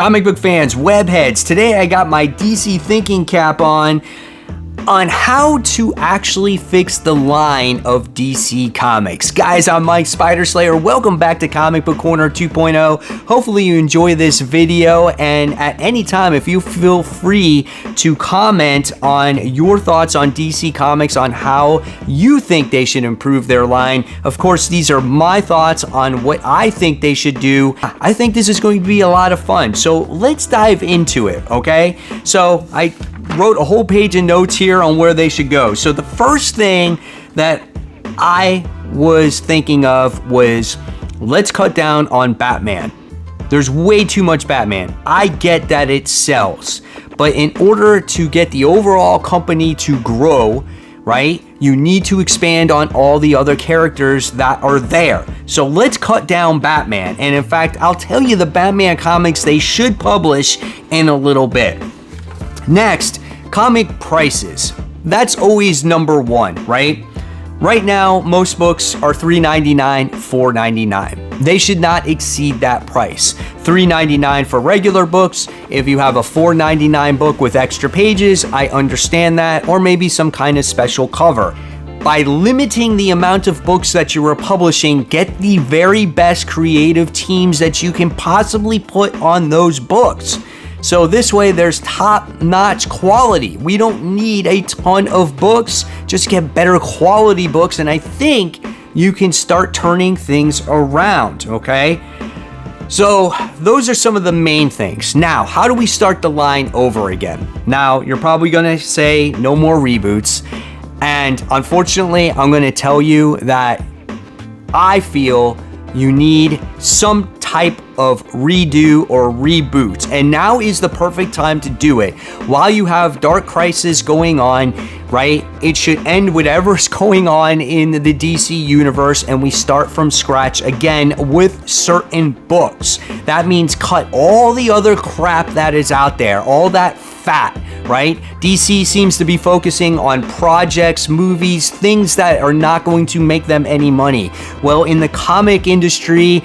Comic book fans, webheads, today I got my DC thinking cap on how to actually fix the line of DC Comics. Guys, I'm Mike Spider Slayer. Welcome back to Comic Book Corner 2.0. Hopefully you enjoy this video, and at any time, if you feel free to comment on your thoughts on DC Comics, on how you think they should improve their line. Of course, these are my thoughts on what I think they should do. I think this is going to be a lot of fun, so let's dive into it, okay? So I wrote a whole page of notes here on where they should go. So the first thing that I was thinking of was, let's cut down on Batman. There's way too much Batman. I get that it sells, but in order to get the overall company to grow, right, you need to expand on all the other characters that are there. So let's cut down Batman. And in fact, I'll tell you the Batman comics they should publish in a little bit. Next, comic prices. That's always number one, right? Right now, most books are $3.99, $4.99. They should not exceed that price. $3.99 for regular books. If you have a $4.99 book with extra pages, I understand that, or maybe some kind of special cover. By limiting the amount of books that you are publishing, get the very best creative teams that you can possibly put on those books. So this way there's top-notch quality. We don't need a ton of books, just get better quality books, and I think you can start turning things around, okay? So those are some of the main things. Now, how do we start the line over again? Now, you're probably gonna say no more reboots, and unfortunately, I'm gonna tell you that I feel you need some type of redo or reboot, and now is the perfect time to do it. While you have Dark Crisis going on, right, it should end whatever's going on in the DC universe, and we start from scratch again with certain books. That means cut all the other crap that is out there, all that fat, right? DC seems to be focusing on projects, movies, things that are not going to make them any money. Well, in the comic industry,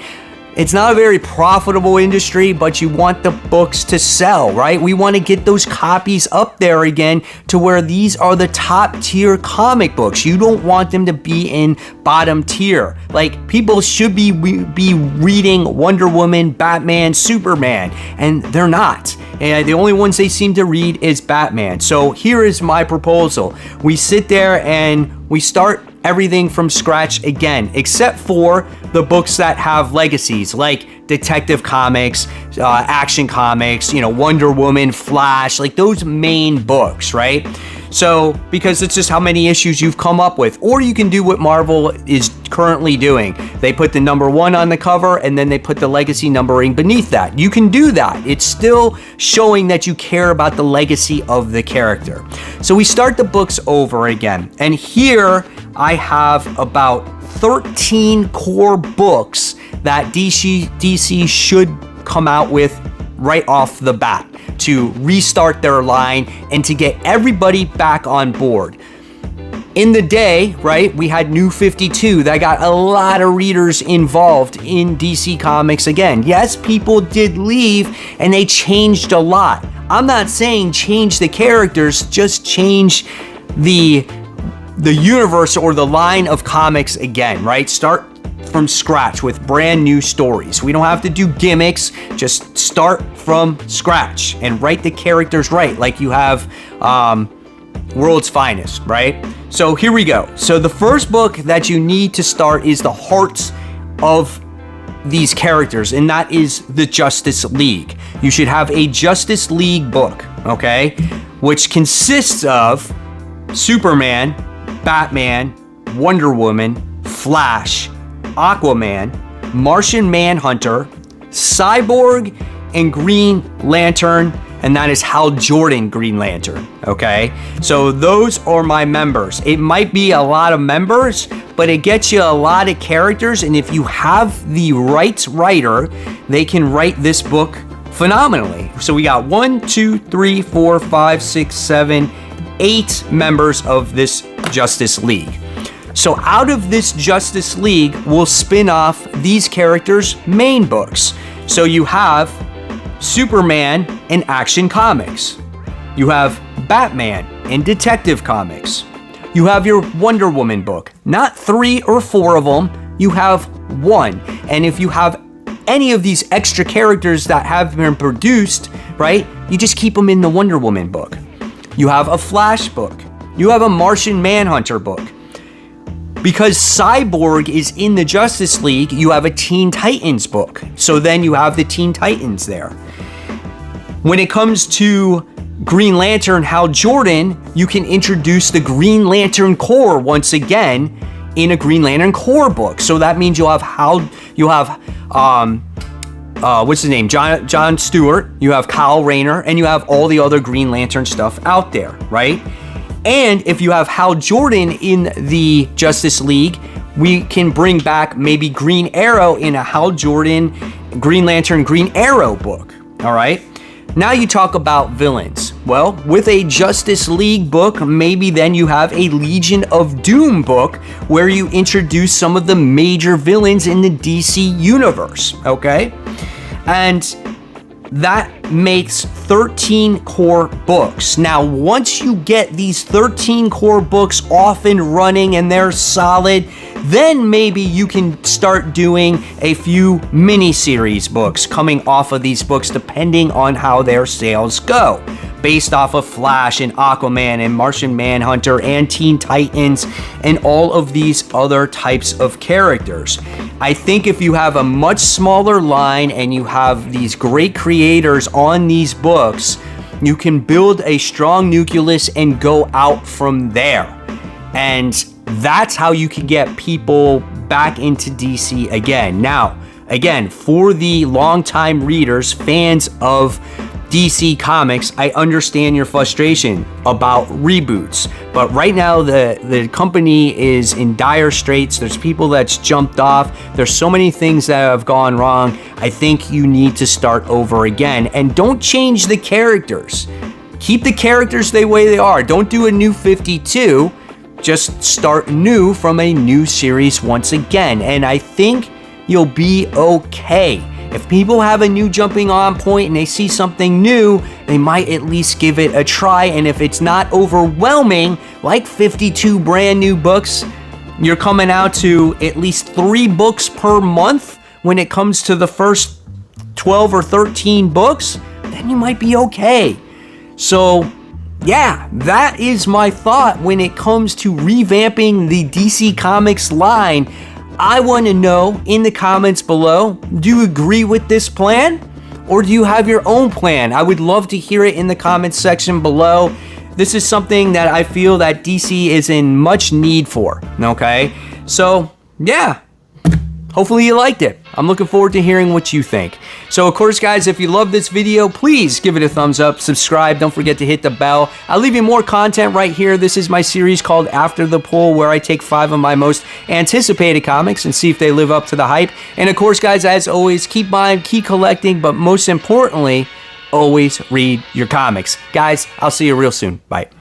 it's not a very profitable industry, but you want the books to sell, right? We want to get those copies up there again to where these are the top tier comic books. You don't want them to be in bottom tier. Like, people should be reading Wonder Woman, Batman, Superman, and they're not. And the only ones they seem to read is Batman. So here is my proposal. We sit there and we start everything from scratch again, except for the books that have legacies, like Detective Comics, Action Comics, you know, Wonder Woman, Flash, like those main books, right? So, because it's just how many issues you've come up with. Or you can do what Marvel is currently doing. They put the number 1 on the cover, and then they put the legacy numbering beneath that. You can do that. It's still showing that you care about the legacy of the character. So we start the books over again. And here I have about 13 core books that DC should come out with right off the bat to restart their line and to get everybody back on board. In the day, right, we had New 52 that got a lot of readers involved in DC Comics again. Yes, people did leave and they changed a lot. I'm not saying change the characters, just change the universe or the line of comics again, right? Start from scratch with brand new stories. We don't have to do gimmicks, just start from scratch and write the characters right, like you have World's Finest, right? So here we go. So the first book that you need to start is the heart of these characters, and that is the Justice League. You should have a Justice League book, okay? Which consists of Superman, Batman, Wonder Woman, Flash, Aquaman, Martian Manhunter, Cyborg, and Green Lantern, and that is Hal Jordan Green Lantern, okay? So those are my members. It might be a lot of members, but it gets you a lot of characters, and if you have the right writer, they can write this book phenomenally. So we got 1, 2, 3, 4, 5, 6, 7, 8 members of this Justice League. So out of this Justice League, we'll spin off these characters' main books. So you have Superman in Action Comics. You have Batman in Detective Comics. You have your Wonder Woman book. Not 3 or 4 of them, you have 1. And if you have any of these extra characters that have been produced, right, you just keep them in the Wonder Woman book. You have a Flash book. You have a Martian Manhunter book. Because Cyborg is in the Justice League, you have a Teen Titans book. So then you have the Teen Titans there. When it comes to Green Lantern Hal Jordan, you can introduce the Green Lantern Corps once again in a Green Lantern Corps book. So that means you'll have what's his name? John Stewart, you have Kyle Rayner, and you have all the other Green Lantern stuff out there, right? And if you have Hal Jordan in the Justice League, we can bring back maybe Green Arrow in a Hal Jordan Green Lantern Green Arrow book, all right? Now you talk about villains. Well, with a Justice League book, maybe then you have a Legion of Doom book where you introduce some of the major villains in the DC universe, okay? And that makes 13 core books. Now, once you get these 13 core books off and running and they're solid, then maybe you can start doing a few mini-series books coming off of these books depending on how their sales go. Based off of Flash and Aquaman and Martian Manhunter and Teen Titans and all of these other types of characters. I think if you have a much smaller line and you have these great creators on these books, you can build a strong nucleus and go out from there. And that's how you can get people back into DC again. Now, again, for the longtime readers, fans of DC Comics, I understand your frustration about reboots, but right now the company is in dire straits. There's people that's jumped off. There's so many things that have gone wrong. I think you need to start over again, and don't change the characters. Keep the characters the way they are. Don't do a new 52. Just start new from a new series once again, and I think you'll be okay. If people have a new jumping on point and they see something new, they might at least give it a try. And if it's not overwhelming, like 52 brand new books, you're coming out to at least 3 books per month when it comes to the first 12 or 13 books, then you might be okay. So, yeah, that is my thought when it comes to revamping the DC Comics line. I want to know in the comments below, do you agree with this plan? Or do you have your own plan? I would love to hear it in the comments section below. This is something that I feel that DC is in much need for, okay? So, yeah. Hopefully you liked it. I'm looking forward to hearing what you think. So, of course, guys, if you love this video, please give it a thumbs up, subscribe, don't forget to hit the bell. I'll leave you more content right here. This is my series called After the Poll, where I take 5 of my most anticipated comics and see if they live up to the hype. And, of course, guys, as always, keep buying, keep collecting, but most importantly, always read your comics. Guys, I'll see you real soon. Bye.